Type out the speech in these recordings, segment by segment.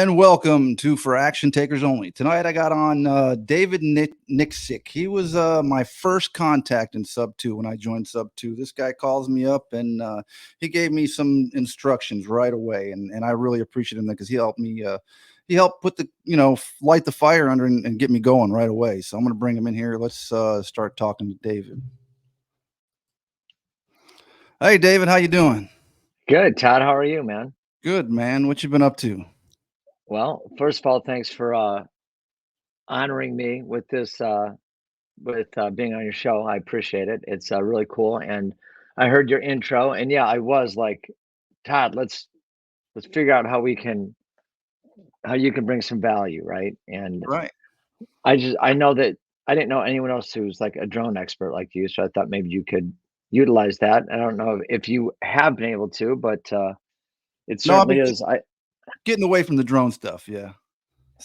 And welcome to For Action Takers Only. Tonight I got on David Nicksic. He was my first contact in SubTo when I joined SubTo. This guy calls me up and he gave me some instructions right away, and I really appreciate him because he helped me. He helped put the light the fire under and get me going right away. So I'm going to bring him in here. Let's start talking to David. Hey, David, how you doing? Good, Todd. How are you, man? Good, man. What you been up to? Well, first of all, thanks for honoring me with this being on your show. I appreciate it. It's really cool. And I heard your intro, and yeah, I was like, Todd, let's figure out how you can bring some value, right? And Right. I know that I didn't know anyone else who's like a drone expert like you, so I thought maybe you could utilize that. I don't know if you have been able to, but it No, I've certainly been is. I getting away from the drone stuff. Yeah.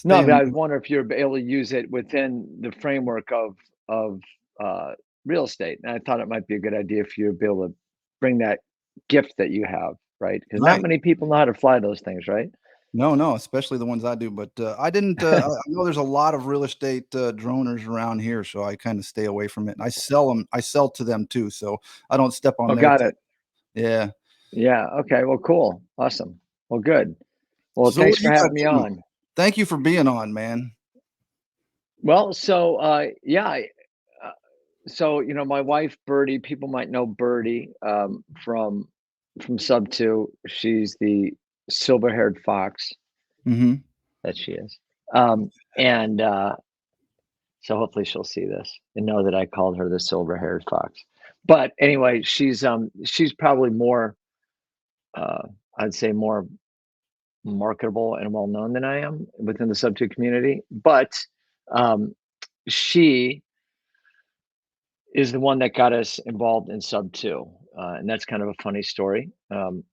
No, but Staying. I wonder if you're able to use it within the framework of uh, real estate. And I thought it might be a good idea for you to be able to bring that gift that you have, right? Because not Right. many people know how to fly those things, right? No, especially the ones I do. But I didn't. I know there's a lot of real estate droners around here, so I kind of stay away from it. And I sell them. I sell to them too, so I don't step on Oh, their got toes. it. Yeah. Yeah. Okay. Well, cool. Awesome. Well, good. Well, So thanks what do for you got having me going on? on. Thank you for being on, man. Well, so yeah. Uh, so my wife Birdie. People might know Birdie from Sub Two. She's the silver-haired fox Hmm. that she is. And so hopefully she'll see this and know that I called her the silver-haired fox. But anyway, she's probably more uh, I'd say more marketable and well known than I am within the Sub2 community. But um, she is the one that got us involved in Sub2, and that's kind of a funny story. And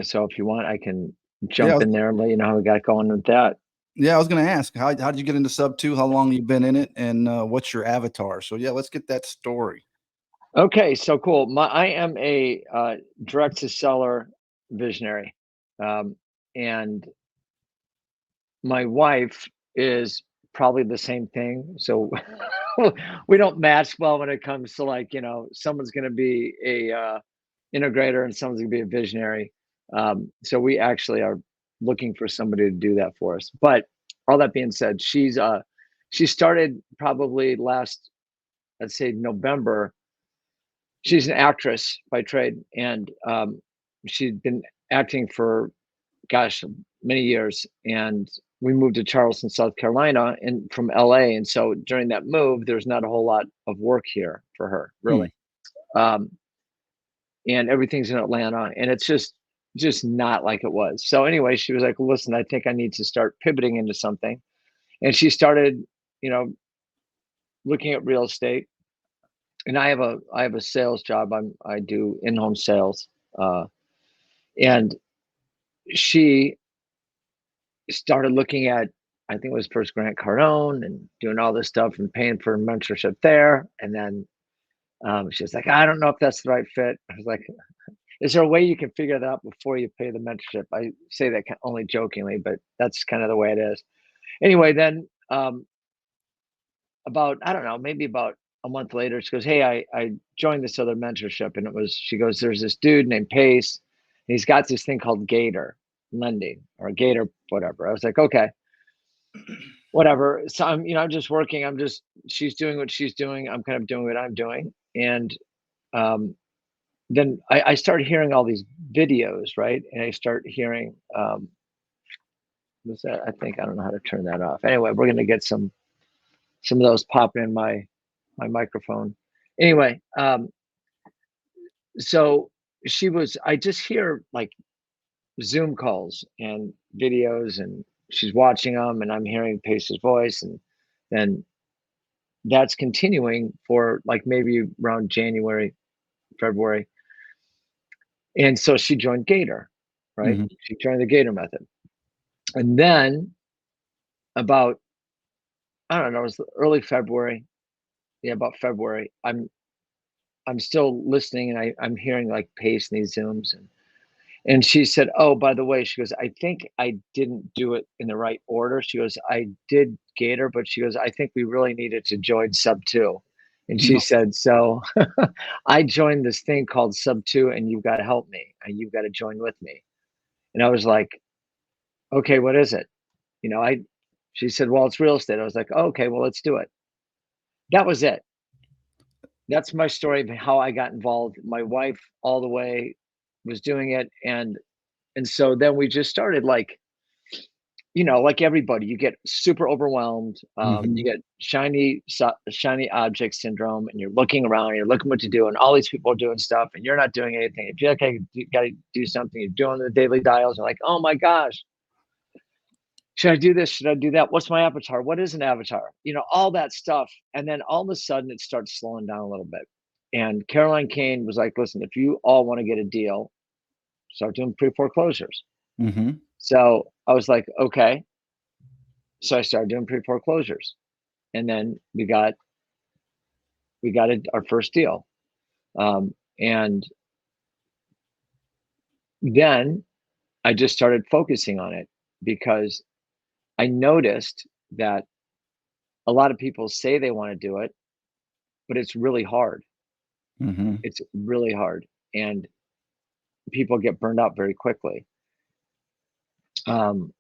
so if you want, I can Yeah. jump in there and let you know how we got going with that. Yeah. I was going to ask how did you get into Sub 2? How long you been in it, and what's your avatar? So yeah, let's get that story. Okay, so cool. I am a direct to seller visionary, um, and my wife is probably the same thing. So we don't match well when it comes to like someone's going to be a integrator and someone's going to be a visionary. So we actually are looking for somebody to do that for us. But all that being said, she started probably last, let's say, November. She's an actress by trade, and she'd been acting for, gosh, many years. And we moved to Charleston, South Carolina, and from LA. And so during that move, there's not a whole lot of work here for her, Hmm. really. Um, and everything's in Atlanta, and it's just not like it was. So anyway, she was like, "Listen, I think I need to start pivoting into something." And she started, you know, looking at real estate. And I have a sales job. I do in-home sales. Uh, and she started looking at, I think it was first Grant Cardone and doing all this stuff and paying for mentorship there. And then she was like, I don't know if that's the right fit. I was like, is there a way you can figure that out before you pay the mentorship? I say that only jokingly, but that's kind of the way it is. Anyway, then about, I don't know, maybe about a month later, she goes, hey, I joined this other mentorship. And she goes, there's this dude named Pace. And he's got this thing called Gator lending or Gator, whatever. I was like, okay, whatever. So I'm just working. She's doing what she's doing. I'm kind of doing what I'm doing. And um, then I started hearing all these videos, right? And I start hearing, what's that? I don't know how to turn that off. Anyway, we're going to get some of those popping in my microphone. Anyway, so I just hear like Zoom calls and videos, and she's watching them, and I'm hearing Pace's voice, and then that's continuing for like maybe around January, February. And so she joined Gator, right? Hmm. She joined the Gator method. And then about, I don't know, it was early February. Yeah, about February. I'm still listening, and I'm hearing like Pace in these Zooms, And she said, "Oh, by the way," she goes, "I think I didn't do it in the right order." She goes, "I did Gator, but," she goes, "I think we really needed to join SubTo." And she No. said, "So I joined this thing called SubTo, and you've got to help me, and you've got to join with me." And I was like, "Okay, what is it?" You know, I She said, "Well, it's real estate." I was like, "Oh, okay, well, let's do it." That was it. That's my story of how I got involved. My wife all the way was doing it, and so then we just started, like, like everybody, you get super overwhelmed. You Mhm. get shiny object syndrome, and you're looking around, and you're looking what to do, and all these people are doing stuff, and you're not doing anything. If you're like, "Hey, you got to do something," you're doing the daily dials. You're like, "Oh my gosh, should I do this? Should I do that? What's my avatar? What is an avatar?" All that stuff. And then all of a sudden, it starts slowing down a little bit. And Caroline Kane was like, "Listen, if you all want to get a deal, start doing pre foreclosures." Mhm. So I was like, "Okay." So I started doing pre foreclosures, and then we got our first deal. And then I just started focusing on it because I noticed that a lot of people say they want to do it, but it's really hard. Mhm. It's really hard, and people get burned out very quickly. Um,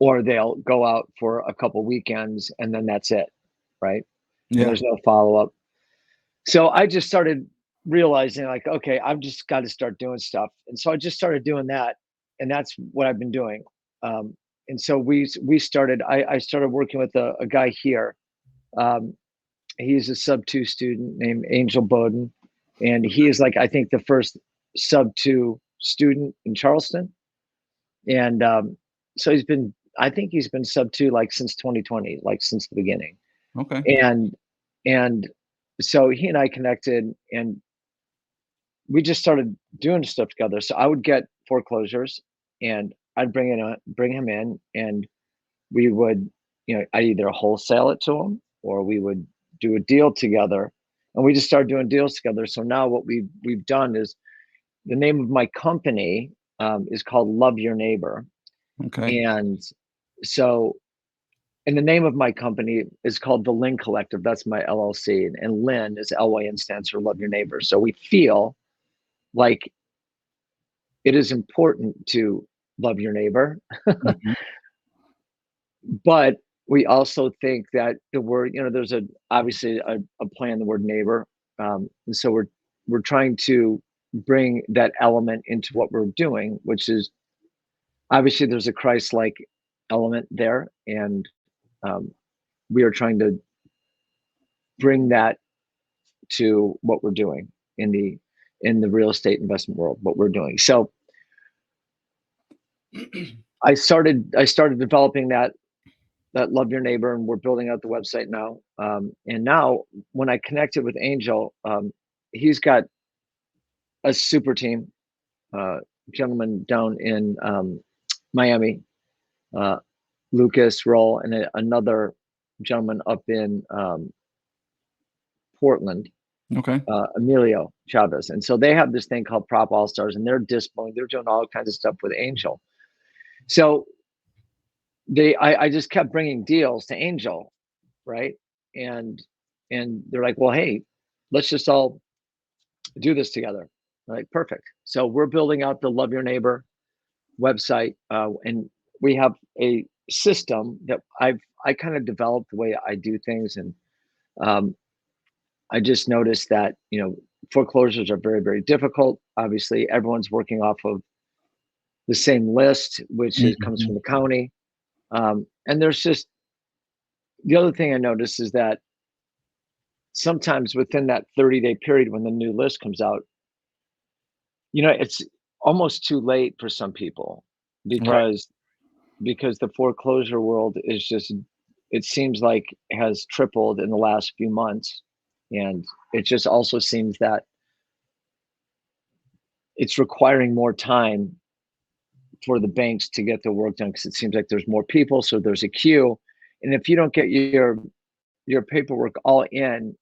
or they'll go out for a couple weekends and then that's it, right? And Yeah. there's no follow up. So I just started realizing, like, okay, I've just got to start doing stuff. And so I just started doing that, and that's what I've been doing. And so we started. I started working with a guy here. Um, he's a sub 2 student named Angel Bowden, and he is, like, I think the first sub 2 student in Charleston. And so I think he's been sub 2 like since 2020, like since the beginning. Okay. And and so he and I connected, and we just started doing stuff together. So I would get foreclosures, and I'd bring him in, and we would, I either wholesale it to him, or we would do a deal together. And we just started doing deals together. So now what we've done is, the name of my company is called Love Your Neighbor. Okay. And so, and the name of my company is called the Lynn Collective. That's my LLC. And Lynn is LYN, stands for Love Your Neighbor. So we feel like it is important to love your neighbor, Mhm. but we also think that the word, there's obviously a play on the word neighbor. And so we're trying to bring that element into what we're doing, which is, obviously, there's a Christ-like element there, and um, we are trying to bring that to what we're doing in the real estate investment world, what we're doing. So I started developing that Love Your Neighbor, and we're building out the website now. And now, when I connected with Angel, he's got a super team, uh, gentleman down in Miami, uh, Lucas Roll, and another gentleman up in Portland, Okay. Emilio Chavez. And so they have this thing called Prop All Stars, and they're dispoing, they're doing all kinds of stuff with Angel. So I just kept bringing deals to Angel, right? And they're like, "Well, hey, let's just all do this together." I'm like, perfect. So we're building out the Love Your Neighbor website, and we have a system that I kind of developed the way I do things. And um, I just noticed that, foreclosures are very, very difficult. Obviously, everyone's working off of the same list, which comes from Mhm. the county. And there's just, the other thing I noticed is that sometimes within that 30-day period when the new list comes out, it's almost too late for some people, Right. because the foreclosure world is just, it seems like, has tripled in the last few months. And it just also seems that it's requiring more time for the banks to get their work done, because it seems like there's more people, so there's a queue. And if you don't get your paperwork all in,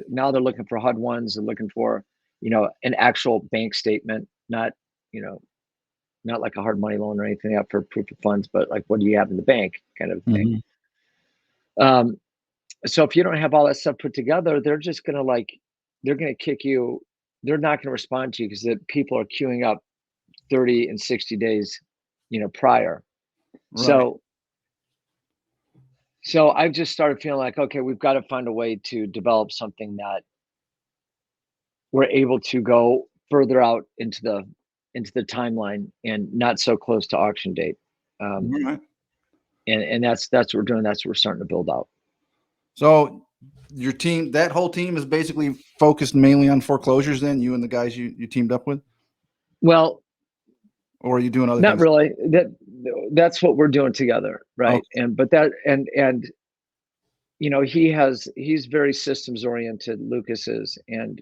now they're looking for HUD ones, they're looking for, an actual bank statement, not not like a hard money loan or anything up for proof of funds, but like, what do you have in the bank kind of thing. So if you don't have all that stuff put together, they're just going to they're going to kick you. They're not going to respond to you because people are queuing up 30 and 60 days, prior. Right. So I've just started feeling like, okay, we've got to find a way to develop something that we're able to go further out into the timeline and not so close to auction date. Right. And that's what we're doing. That's what we're starting to build out. So your team, that whole team is basically focused mainly on foreclosures then, you and the guys you teamed up with? Well, or are you doing other not things? really. That's what we're doing together. Right. Okay. And he's very systems oriented, Lucas is, and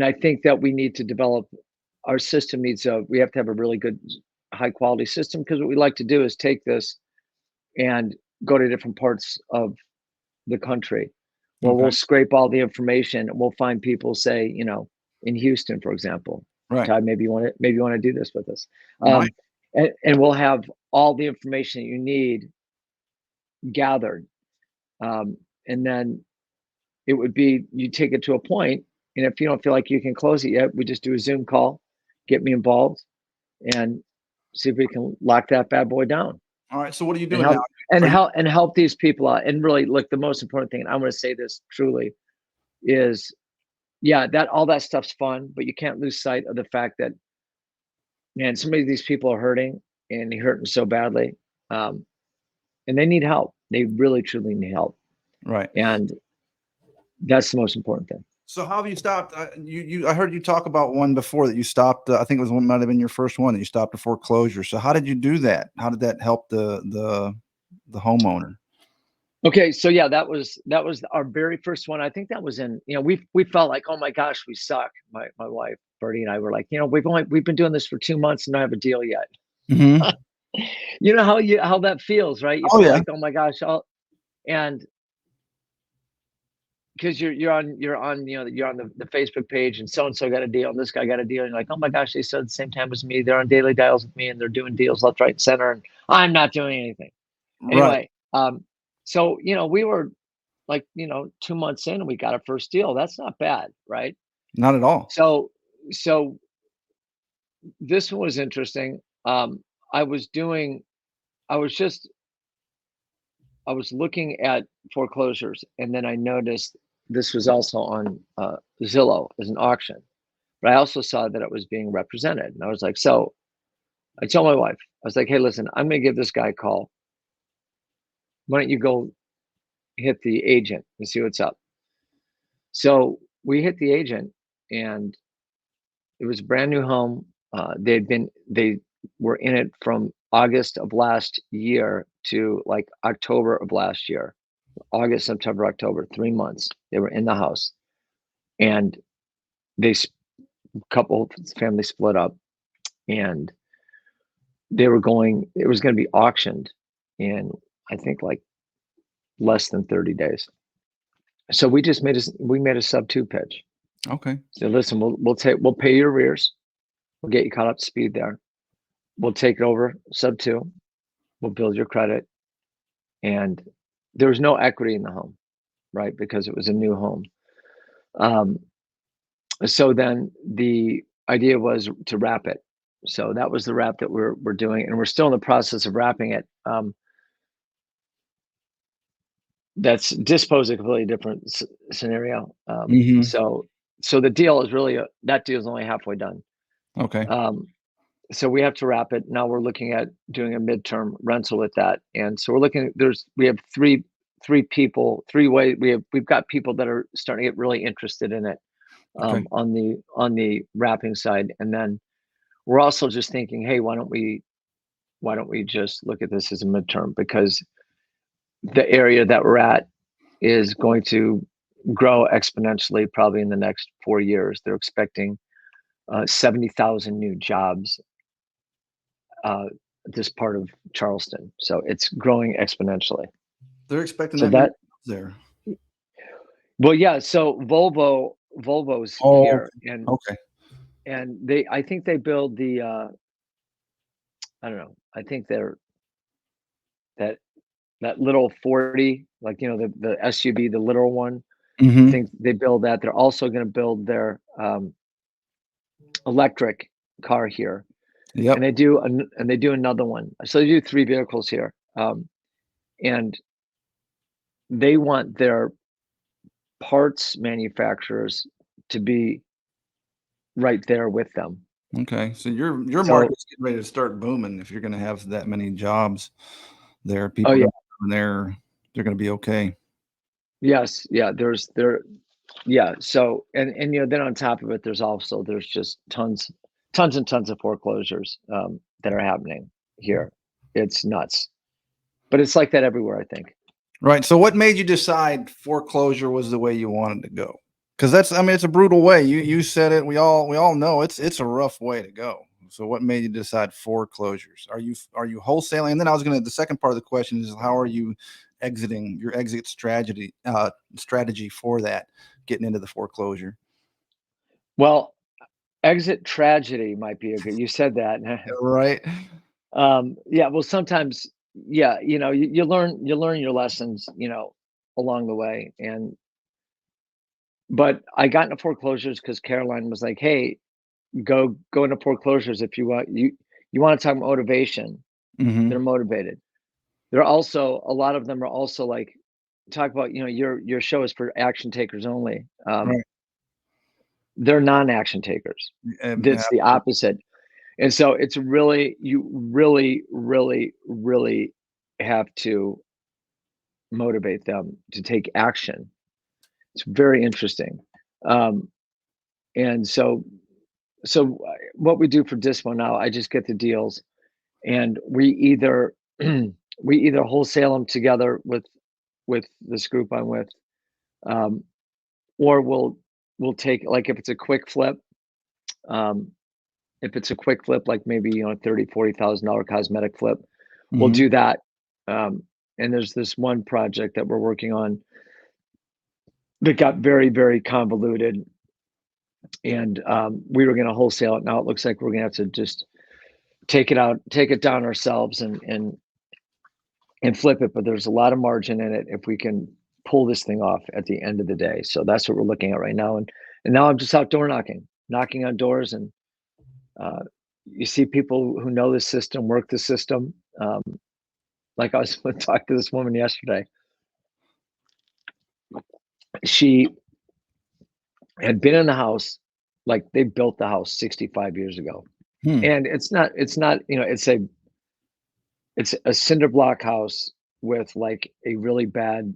I think that we need to develop our system we have to have a really good, high quality system, because what we like to do is take this and go to different parts of the country. Well, Okay. we'll scrape all the information and we'll find people, say, in Houston, for example. Right. Todd, maybe you want to do this with us. Right. And we'll have all the information that you need gathered. And then it would be, you take it to a point, and if you don't feel like you can close it yet, we just do a Zoom call, get me involved, and see if we can lock that bad boy down. All right. So what are you And doing now? help these people out. And really, look, the most important thing, and I'm going to say this truly, is that all that stuff's fun, but you can't lose sight of the fact that, man, some of these people are hurting, and they're hurting so badly, and they need help. They really, truly need help. Right. And that's the most important thing. So how have you stopped? I heard you talk about one before that you stopped. I think it was one, might have been your first one, that you stopped a foreclosure. So how did you do that? How did that help the homeowner? Okay, so that was our very first one. I think that was in, we felt like, oh my gosh, we suck. My wife Bertie and I were like, we've been doing this for 2 months and don't have a deal yet. Mm-hmm. You know how that feels, right? You Oh feel yeah. like, oh my gosh, and because you're on you're on the Facebook page, and so got a deal, and this guy got a deal, and you're like, oh my gosh, they started at the same time as me. They're on daily dials with me, and they're doing deals left, right, and center, and I'm not doing anything. Right. Anyway, so we were like 2 months in, and we got our first deal. That's not bad, right? Not at all. So this one was interesting. I was looking at foreclosures, and then I noticed this was also on Zillow as an auction, but I also saw that it was being represented, and I was like, so I told my wife, I was like, hey, listen, I'm going to give this guy a call. Why don't you go hit the agent and see what's up? So we hit the agent, and it was a brand new home. They were in it from August of last year to like October of last year. August, September, October, 3 months they were in the house, and family split up, and it was going to be auctioned in, I think, like less than 30 days. So we just made a SubTo pitch. Okay. So listen, we'll pay your arrears. We'll get you caught up to speed there. We'll take it over SubTo. We'll build your credit. And there was no equity in the home, right? Because it was a new home. So then the idea was to wrap it. So that was the wrap that we're doing, and we're still in the process of wrapping it. That's disposed a completely different scenario. So the deal is really that deal is only halfway done. Okay. So we have to wrap it. Now we're looking at doing a midterm rental with that, and so we have three people, we've got people that are starting to get really interested in it. Okay. On the wrapping side, and then we're also just thinking, hey, why don't we just look at this as a midterm, because the area that we're at is going to grow exponentially probably in the next 4 years. They're expecting 70,000 new jobs this part of Charleston, so it's growing exponentially. They're expecting so that there. Well, yeah. So Volvo's here, and okay. and I think they build the, I don't know, I think they're that that little 40, like, the SUV, the little one. I Hmm. think they build that. They're also gonna build their, electric car here, and Yep. they do another one. So they do 3 vehicles here, and they want their parts manufacturers to be right there with them. Okay. So your So market's getting ready to start booming if you're going to have that many jobs there. oh, People yeah. going there, they're going to be okay. Yes, yeah, yeah, so then on top of it, there's just tons and tons of foreclosures, that are happening here. It's nuts, but it's like that everywhere, I think. Right. So what made you decide foreclosure was the way you wanted to go? Because I mean, it's a brutal way. You said it. We all know it's a rough way to go. So what made you decide foreclosures? Are you wholesaling? And then the second part of the question is how are you exiting your exit strategy for that, getting into the foreclosure? Well, exit tragedy might be a good you said that. Right. Yeah, well, sometimes, yeah, you learn your lessons, along the way, but I got into foreclosures because Caroline was like, "Hey, go into foreclosures if you want you wanna talk motivation." They're Hmm. motivated. They're also a lot of them are also, like, talk about, your show is for action takers only. Right. They're non-action takers. That's the Absolutely. opposite. And so it's really you really, really, really have to motivate them to take action. It's very interesting. Um, and what we do for Dispo now, I just get the deals, and we either we either wholesale them together with this group I'm with, um, or we'll take like um, if it's a quick flip, like maybe $30,000-$40,000 cosmetic flip, we'll Hmm. do that. Um, and there's this one project that we're working on that got very, very convoluted, and we were going to wholesale it. Now it looks like we're going to have to just take it down ourselves, and flip it. But there's a lot of margin in it if we can pull this thing off at the end of the day. So that's what we're looking at right now. And now I'm just outdoor knocking on doors, and uh, you see people who know the system, work the system. Like I was talking to this woman yesterday. She had been in the house, like they built the house 65 years ago. Hmm. And it's not, it's a cinder block house with like a really bad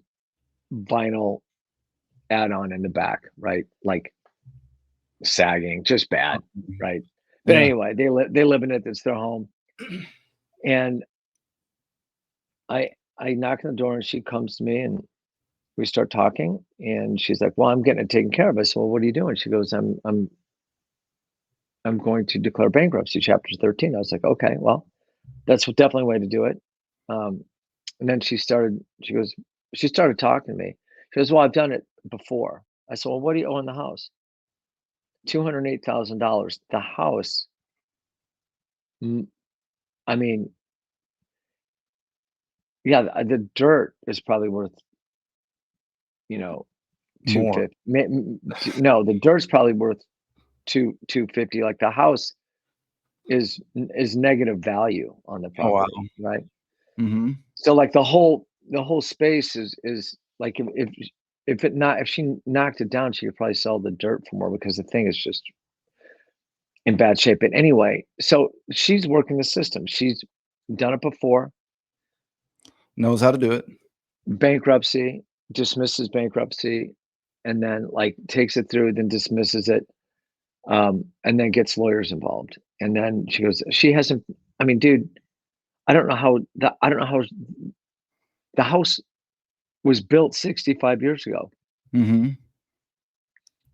vinyl add-on in the back, right? Like sagging, just bad, right? But Yeah. anyway, they live in it. It's their home. And I knock on the door and she comes to me and we start talking and she's like, "Well, I'm getting it taken care of." I said, "Well, what are you doing?" She goes, I'm going to declare bankruptcy, chapter 13. I was like, "Okay, well, that's definitely a way to do it." Um, and then she started talking to me. She goes, "Well, I've done it before." I said, "Well, what do you owe on the house?" $208,000. The house, mm, I mean, yeah, the dirt is probably worth, you know, More. 250. No, the dirt's probably worth 250. Like the house is negative value on the Oh wow. property, right? Hmm. So like the whole space is like if she knocked it down, she could probably sell the dirt for more because the thing is just in bad shape. But anyway, so she's working the system. She's done it before. Knows how to do it. Bankruptcy, dismisses bankruptcy, and then like takes it through, then dismisses it, and then gets lawyers involved. And then she goes, she hasn't. I mean, dude, I don't know how the house was built 65 years ago. Hmm.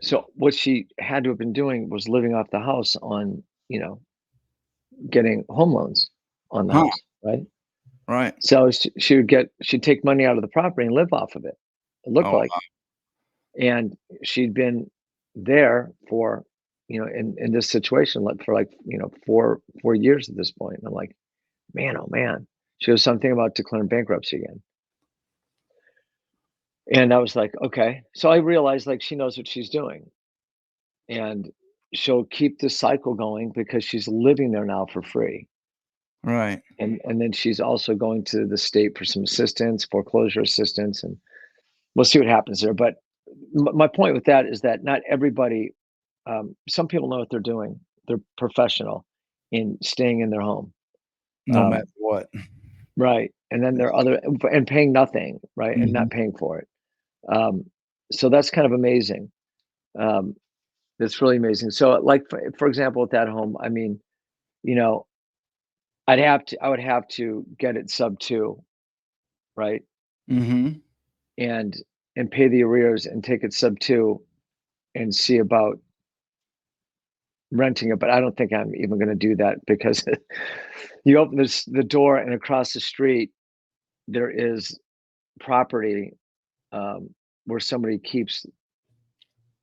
So what she had to have been doing was living off the house on, you know, getting home loans on the Huh. house, right? Right. So she'd take money out of the property and live off of it. It looked Oh, like, and she'd been there for, in this situation like for like, 4 years at this point. And I'm like, man, oh man. She goes, something about declaring bankruptcy again. And I was like, okay. So I realized like she knows what she's doing. And she'll keep the cycle going because she's living there now for free. Right. And then she's also going to the state for some assistance, foreclosure assistance, and we'll see what happens there. But my point with that is that not everybody, some people know what they're doing. They're professional in staying in their home. No matter Um, what. right. And then there are other, and paying nothing, right? And Mhm. not paying for it. Um, so that's kind of amazing. Um, that's really amazing. So like, for example, with that home, I mean, you know, I would have to get it sub 2, right? Mhm. And pay the arrears and take it sub 2 and see about renting it, but I don't think I'm even gonna do that because you open the door and across the street, there is property, um, where somebody keeps,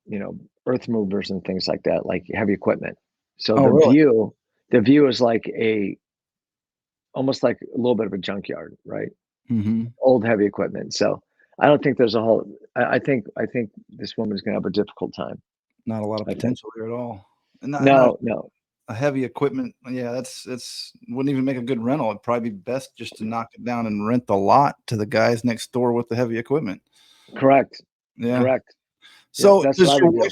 you know, earth movers and things like that, like heavy equipment. So Oh, really? the view is like almost like a little bit of a junkyard, right? Mhm. Old heavy equipment. So I don't think there's a whole I think this woman's gonna have a difficult time, Not a lot of I think. potential there at all. And not No, no. a heavy equipment, yeah, that's wouldn't even make a good rental. It'd probably be best just to knock it down and rent the lot to the guys next door with the heavy equipment. Correct. Yeah. Correct. Yep, So, that's what I would do.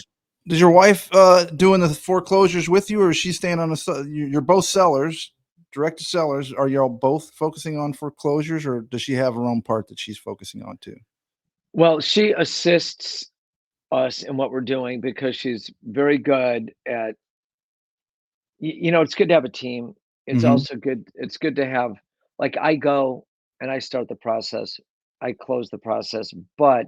does your wife, doing the foreclosures with you, or is she staying on the you're both sellers, direct to sellers. Are y'all both focusing on foreclosures, or does she have her own part that she's focusing on too? Well, she assists us in what we're doing because she's very good at it's good to have a team. It's Mhm. also good to have like I go and I start the process, I close the process, but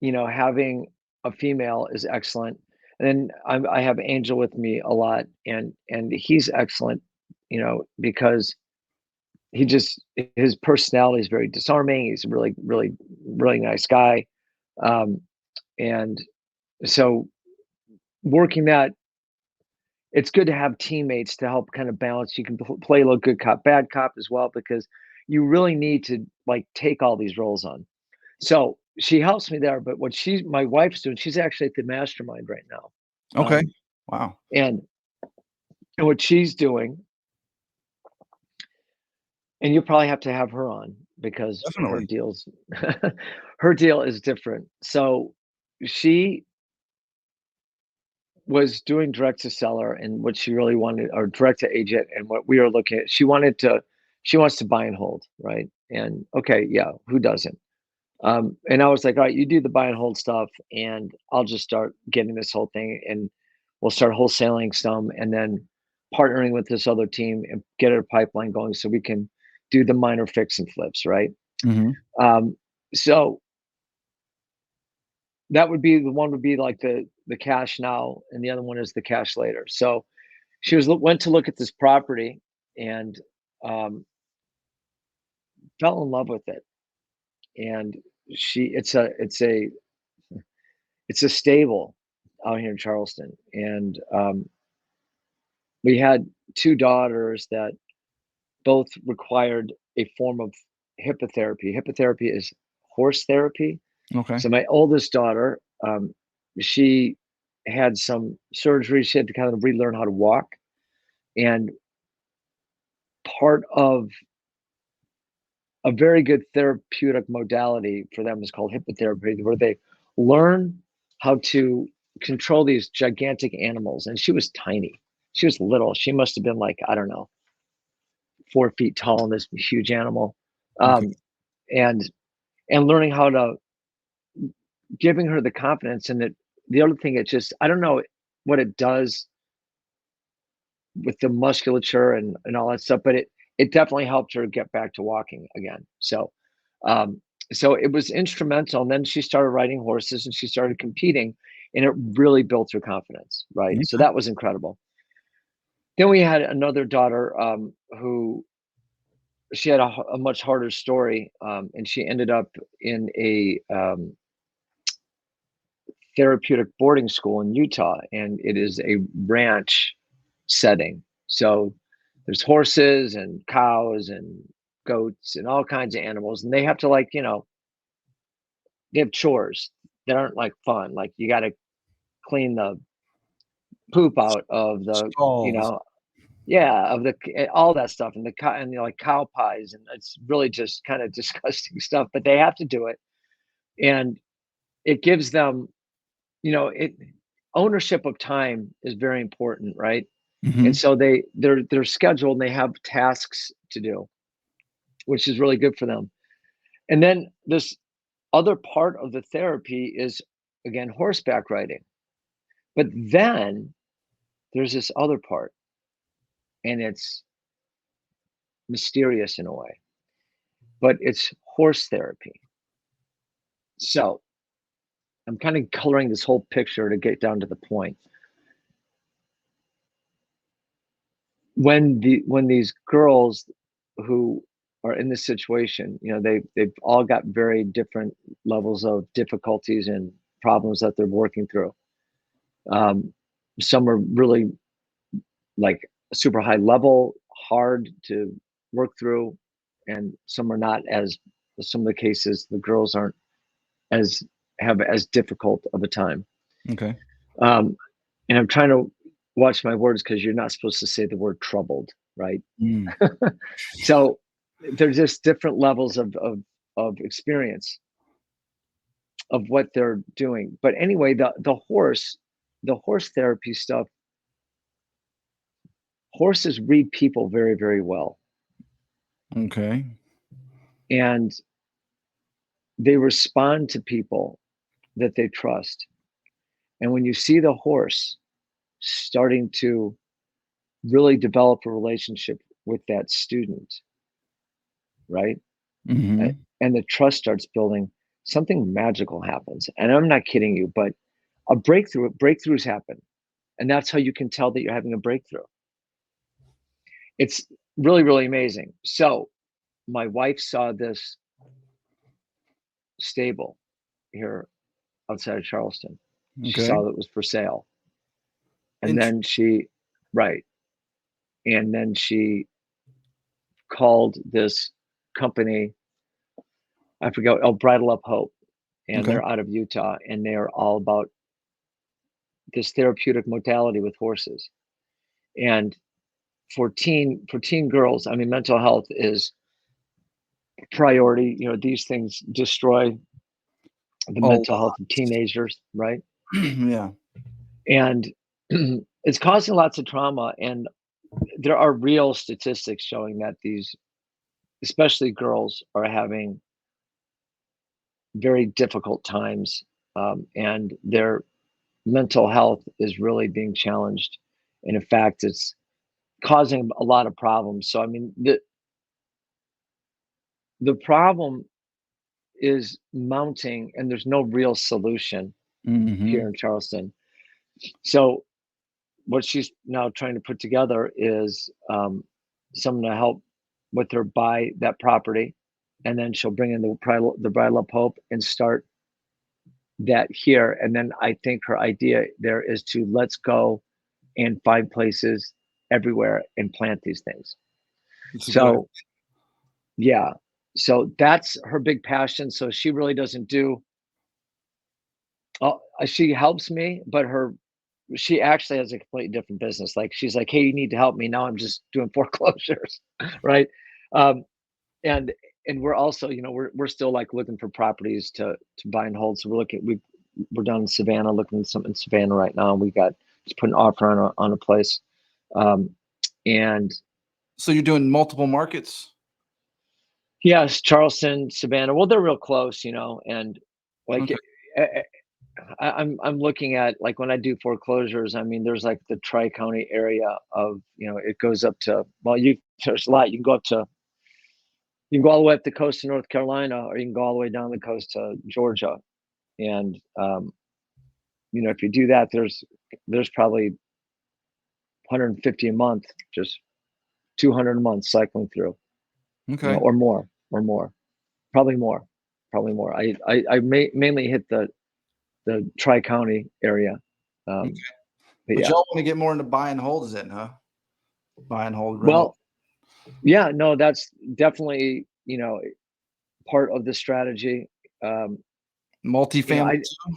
having a female is excellent. And then I have Angel with me a lot, and he's excellent, because he just his personality is very disarming. He's a really, really, really nice guy. Um, and so working that, it's good to have teammates to help kind of balance. You can play a little good cop, bad cop as well, because you really need to like take all these roles on. So she helps me there. But what my wife's doing, she's actually at the mastermind right now. Okay. Um, Wow. and what she's doing, and you'll probably have to have her on because her Definitely. deals, her deal is different. So she was doing direct to seller, and what she really wanted, or direct to agent, and what we are looking at, she wants to buy and hold, right? And okay, yeah, who doesn't? And I was like, all right, you do the buy and hold stuff, and I'll just start getting this whole thing, and we'll start wholesaling some, and then partnering with this other team and get a pipeline going so we can do the minor fix and flips, right? Mhm. Um, so that would be the one would be like the cash now, and the other one is the cash later. So she went to look at this property and um, fell in love with it. And she it's a stable out here in Charleston, and we had two daughters that both required a form of hippotherapy. Hippotherapy is horse therapy. Okay. So my oldest daughter, she had some surgery. She had to kind of relearn how to walk, and part of a very good therapeutic modality for them is called hippotherapy, where they learn how to control these gigantic animals. And she was tiny. She was little. She must have been like, I don't know, 4 feet tall in this huge animal. Okay. Um, and learning how to giving her the confidence. And that the other thing, it just I don't know what it does with the musculature and all that stuff, but it definitely helped her get back to walking again. Um, so it was instrumental. And then she started riding horses and she started competing, and it really built her confidence. Right. So Okay. that was incredible. Then we had another daughter who she had a much harder story, and she ended up in a therapeutic boarding school in Utah, and it is a ranch setting. So there's horses and cows and goats and all kinds of animals, and they have to, like, they have chores that aren't like fun. Like, you got to clean the poop out of the, Stalls. yeah, of the all that stuff, and the cow, and like cow pies, and it's really just kind of disgusting stuff, but they have to do it, and it gives them, it ownership of time is very important, right? And Hmm. so they're scheduled and they have tasks to do, which is really good for them. And then this other part of the therapy is, again, horseback riding. But then there's this other part, and it's mysterious in a way, but it's horse therapy. So I'm kind of coloring this whole picture to get down to the point. When these girls who are in this situation, they've all got very different levels of difficulties and problems that they're working through. Um, some are really, like, super high level, hard to work through, and some are not. As some of the cases, the girls aren't as have as difficult of a time. Okay. Um, and I'm trying to watch my words because you're not supposed to say the word troubled, right? Mm. So there's just different levels of experience of what they're doing. But anyway, the horse therapy stuff, horses read people very, very well, Okay. and they respond to people that they trust. And when you see the horse starting to really develop a relationship with that student, right? Hmm. And the trust starts building, something magical happens. And I'm not kidding you, but breakthroughs happen. And that's how you can tell that you're having a breakthrough. It's really, really amazing. So my wife saw this stable here outside of Charleston. She Okay. saw that it was for sale. And Int- then right. And then she called this company, I forget, oh, Bridle Up Hope. And okay. they're out of Utah, and they're all about this therapeutic modality with horses. And for teen girls, I mean, mental health is priority. These things destroy the Oh, mental health of teenagers, right? yeah. And it's causing lots of trauma. And there are real statistics showing that these, especially girls, are having very difficult times, and their mental health is really being challenged. And in fact, it's causing a lot of problems. So I mean, the problem is mounting, and there's no real solution here Hmm. in Charleston. So what she's now trying to put together is, someone to help with her buy that property, and then she'll bring in the Bridal of Hope and start that here. And then I think her idea there is to, let's go and find places everywhere and plant these things. It's a good idea. So yeah, so that's her big passion. So she really doesn't do. She helps me, but she actually has a completely different business. Like, she's like, "Hey, you need to help me." Now I'm just doing foreclosures, right? Um, and we're also, we're still, like, looking for properties to buy and hold. So we're down in Savannah, looking at something in Savannah right now. We got just put an offer on a place, and So you're doing multiple markets? yes, Charleston, Savannah. Well, they're real close, and like, Okay. I'm looking at, like, when I do foreclosures, I mean, there's, like, the tri-county area of, it goes up to, well, there's a lot. You can go all the way up the coast to North Carolina, or you can go all the way down the coast to Georgia. And if you do that, there's probably 150 a month, just 200 a month cycling through, Okay. or more, probably more. I mainly hit the Tri-County area. Okay. But But yeah, y'all want to get more into buy and holds then, huh? Buy and hold rental. well, yeah, no, that's definitely, part of the strategy. Multifamily I too?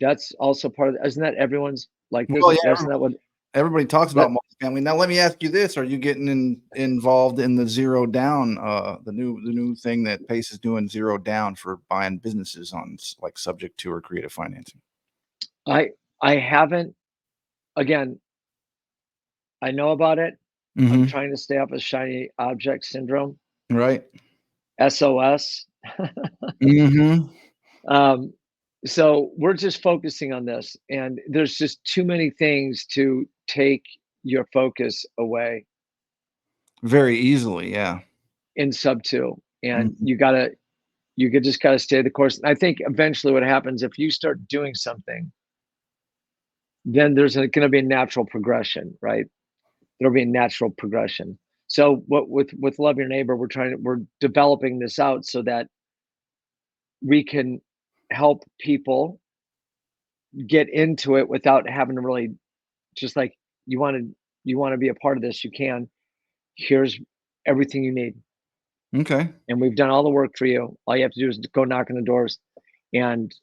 That's also part of isn't that everyone's like Well, yeah, isn't that what everybody talks that about multifamily. Now, let me ask you this: are you getting involved in the zero down, the new thing that Pace is doing, zero down for buying businesses on like subject to or creative financing? I I haven't again, I know about it. I'm Mm-hmm. trying to stay off of shiny object syndrome, Right. SOS. Mm-hmm. Um, so we're just focusing on this, and there's just too many things to take your focus away Very easily, yeah. in SubTo, and Mhm. you could just gotta stay the course. I think eventually what happens if you start doing something, then there's gonna be a natural progression, right? There'll be a natural progression. So what with Love Your Neighbor, we're developing this out so that we can help people get into it without having to really just like you want to be a part of this, you can. Here's everything you need. Okay. And we've done all the work for you. All you have to do is go knock on the doors. And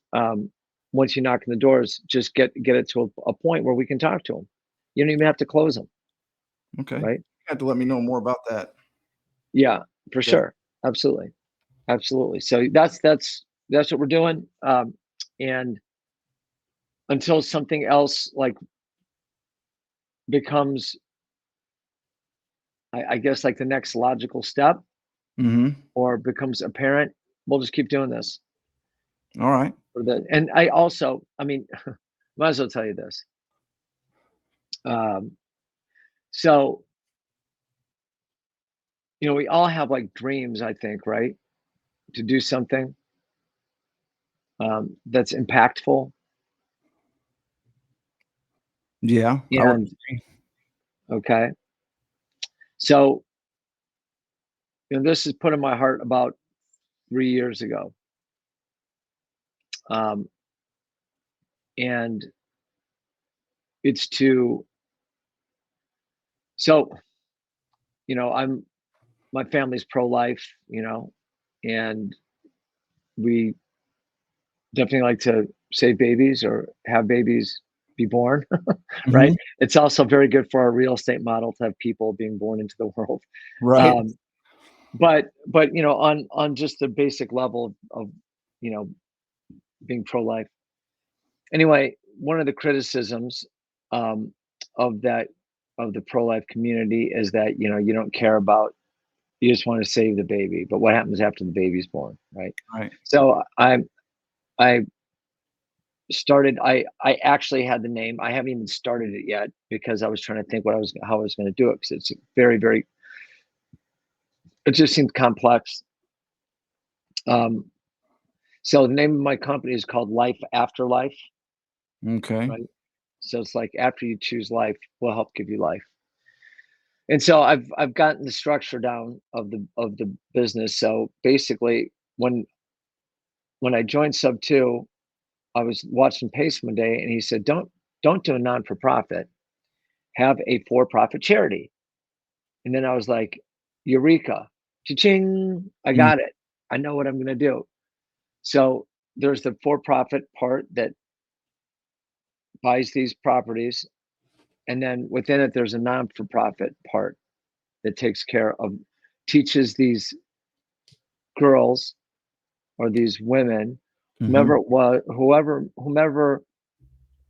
once you knock on the doors, just get it to a point where we can talk to them. You don't even have to close them, Okay. You right? have to let me know more about that. Yeah, for Def- sure. Absolutely. Absolutely. So that's what we're doing. And until something else like becomes, I guess, like the next logical step Mhm. or becomes apparent, we'll just keep doing this. All right. And I also, I mean, might as well tell you this. Um, so we all have like dreams, I think, right? To do something that's impactful. Yeah, I would And agree. okay, so this is put in my heart about 3 years ago. Um, and it's to so I'm my family's pro-life, and we definitely like to save babies or have babies be born, right? Mhm. It's also very good for our real estate model to have people being born into the world. Right. Um, but on just the basic level of you know being pro-life. Anyway, one of the criticisms um, of that of the pro-life community is that you don't care about, you just want to save the baby, but what happens after the baby's born, right? Right. So I started I actually had the name. I haven't even started it yet because I was trying to think how I was going to do it because it's very it just seemed complex. Um, so the name of my company is called Life After Life, Okay. right? So it's like after you choose life, we'll help give you life. And so I've gotten the structure down of the business. So basically, when I joined SubTo, I was watching Pace one day, and he said, "Don't do a non for profit. Have a for profit charity." And then I was like, "Eureka! Cha-ching! I Mm. got it. I know what I'm going to do." So there's the for profit part that buys these properties, and then within it, there's a non for profit part that takes care of teaches these girls or these women, Mhm. whomever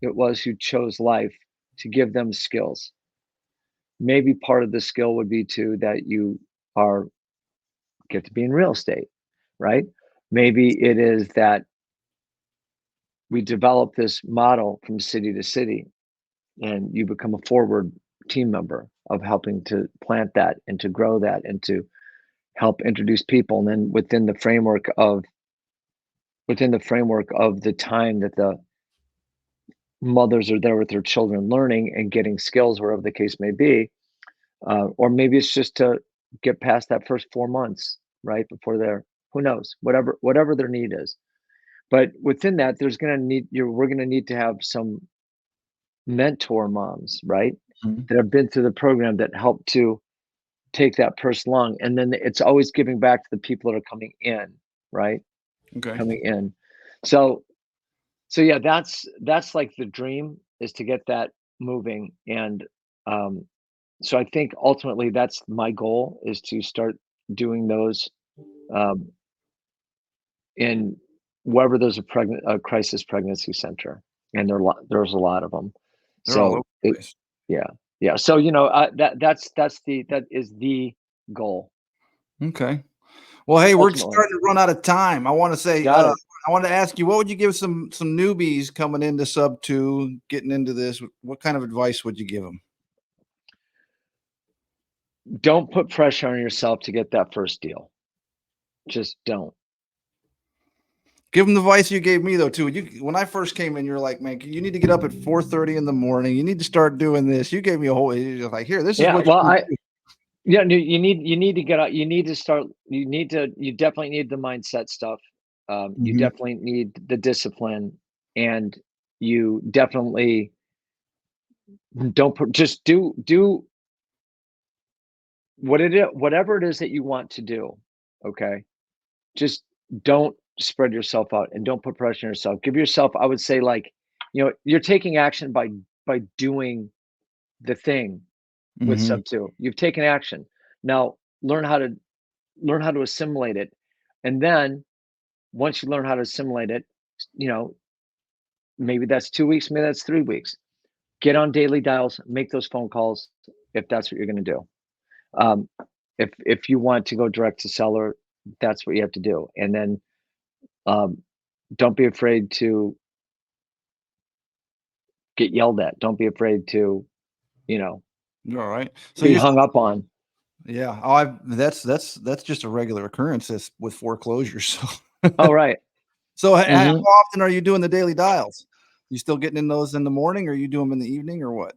it was who chose life, to give them skills. Maybe part of the skill would be to that you are get to be in real estate, right? Maybe it is that we develop this model from city to city and you become a forward team member of helping to plant that and to grow that and to help introduce people. And then within the framework of the time that the mothers are there with their children learning and getting skills wherever the case may be, or maybe it's just to get past that first 4 months, right before they're, who knows, whatever their need is. But within that, we're gonna need to have some mentor moms, right? Mhm. That have been through the program that help to take that person along. And then it's always giving back to the people that are coming in, right? Okay. Coming in. So yeah, that's like the dream, is to get that moving. And um, so I think ultimately that's my goal, is to start doing those um, in wherever there's a crisis pregnancy center, and there's a lot of them. They're all over So the it, place. yeah, yeah. So that is the goal Okay. Well, hey, we're ultimately. starting to run out of time. I want to say, Got it. I want to ask you, what would you give some newbies coming into Sub 2, getting into this? What kind of advice would you give them? Don't put pressure on yourself to get that first deal. Just don't. Give them the advice you gave me though too. When I first came in, you're like, man, you need to get up at 4:30 in the morning. You need to start doing this. You gave me a whole. You're just like, here, this is Yeah. what Well, you do. yeah, you need to get out. You need to start. You definitely need the mindset stuff. You Mhm. definitely need the discipline, and you definitely don't put, just do whatever it is that you want to do. Okay. Just don't spread yourself out, and don't put pressure on yourself. Give yourself, I would say, like, you're taking action by doing the thing with Mhm. Sub2. You've taken action. Now learn how to assimilate it. And then once you learn how to assimilate it, you know, maybe that's 2 weeks, maybe that's 3 weeks. Get on daily dials, make those phone calls if that's what you're going to do. Um, if you want to go direct to seller, that's what you have to do. And then um, don't be afraid to get yelled at. Don't be afraid to, you know, You're all right. So be you're hung up on. yeah. Oh, that's just a regular occurrence with foreclosures. Oh, right. So how Hmm. often are you doing the daily dials? You still getting in those in the morning, or you do them in the evening, or what?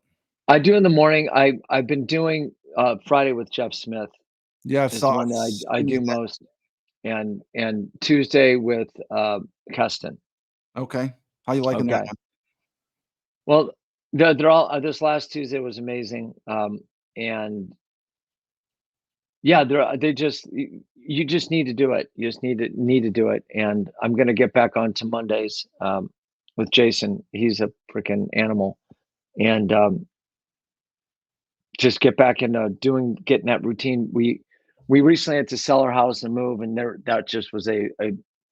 I do in the morning. I've been doing Friday with Jeff Smith Yeah, is the one I've that I seen you do most, and Tuesday with Keston. okay. How you liking that Okay. Well, they're all this last Tuesday was amazing. And yeah, they just you just need to do it. You just need to do it. And I'm gonna get back on to Mondays with Jason. He's a freaking animal. And just get back into getting that routine. We recently had to sell our house and move, and that just was a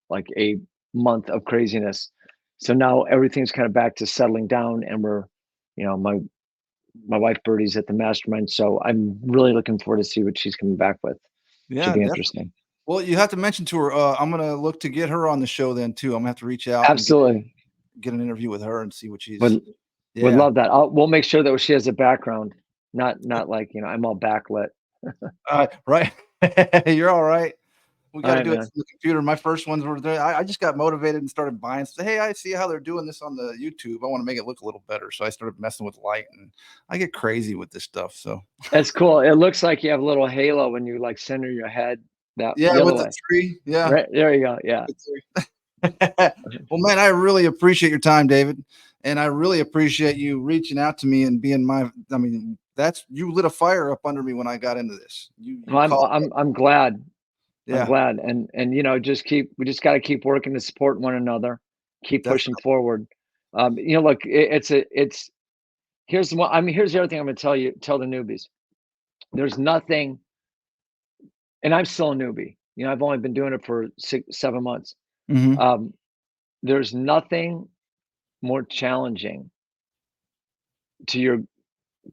like a month of craziness. So now everything's kind of back to settling down, and we're, my wife Birdie's at the mastermind, so I'm really looking forward to see what she's coming back with. Should Yeah, be definitely. interesting. Well, you have to mention to her. I'm gonna look to get her on the show then too. I'm gonna have to reach out and Absolutely, get an interview with her and see what she's. would would Yeah. love that. We'll make sure that she has a background, not like, I'm all backlit. Right. You're all right. We All got to right, do it man. through the computer. My first ones were there. I just got motivated and started buying stuff. Hey, I see how they're doing this on the YouTube. I want to make it look a little better. So I started messing with light, and I get crazy with this stuff. So That's cool. It looks like you have a little halo when you like center your head that yeah, the other with the way. tree. Yeah. Right there you go. Yeah. Well, man, I really appreciate your time, David. And I really appreciate you reaching out to me and being I mean, you lit a fire up under me when I got into this. You Well, called. I'm glad. I'm Yeah, glad. And we just got to keep working to support one another, keep pushing definitely. forward. Look, it's here's the other thing I'm going to tell the newbies. There's nothing, and I'm still a newbie. I've only been doing it for 7 months. Hmm. Um, there's nothing more challenging to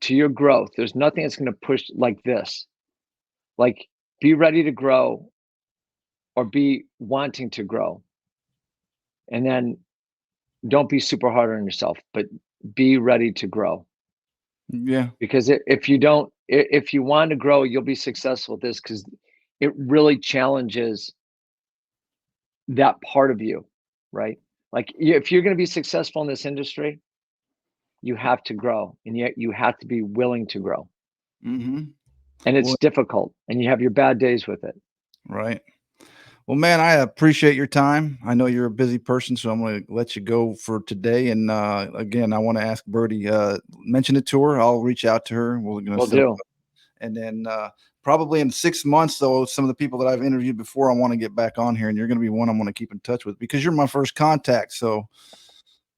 your growth. There's nothing that's going to push like this. Like, be ready to grow, or be wanting to grow. And then don't be super hard on yourself, but be ready to grow. Yeah. Because if you don't, if you want to grow, you'll be successful at this, because it really challenges that part of you, right? Like, if you're going to be successful in this industry, you have to grow, and yet you have to be willing to grow. Hmm. And it's Well, difficult, and you have your bad days with it. right. Well, man, I appreciate your time. I know you're a busy person, so I'm going to let you go for today. And again, I want to ask Birdie, mention it to her. I'll reach out to her. We're going to Will set up, do. and then probably in 6 months, though, some of the people that I've interviewed before, I want to get back on here, and you're going to be one I want to keep in touch with because you're my first contact. So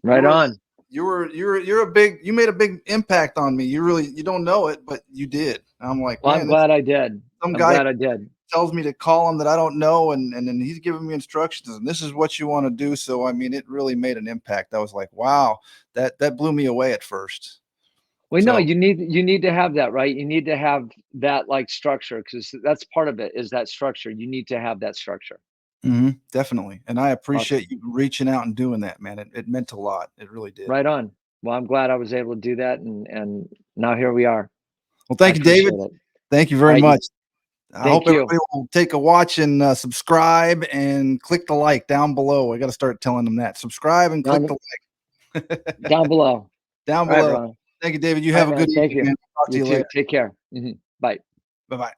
you Right were on. you're a big you made a big impact on me. You don't know it, but you did. I'm like, Well, I'm man, this glad I did. some I'm guy glad I did. tells me to call him that I don't know, and then he's giving me instructions, and this is what you want to do. So I mean, it really made an impact. I was like, wow, that blew me away at first. Well, no, So you need to have that, right? You need to have that like structure because that's part of it is that structure. You need to have that structure. definitely, and I Awesome. appreciate you reaching out and doing that, man. It meant a lot. It really did. Right on. Well, I'm glad I was able to do that and now here we are. Well, I thank you, David. appreciate it. Thank you All very right. much. I hope Thank you. everybody will take a watch and subscribe and click the like down below. I got to start telling them that. Subscribe and click Down, the like down below. down All right, below. Ron. Thank you, David. You All right, have a good man. Thank evening, you. man. Talk to You you too. later. Take care. Bye. Bye bye.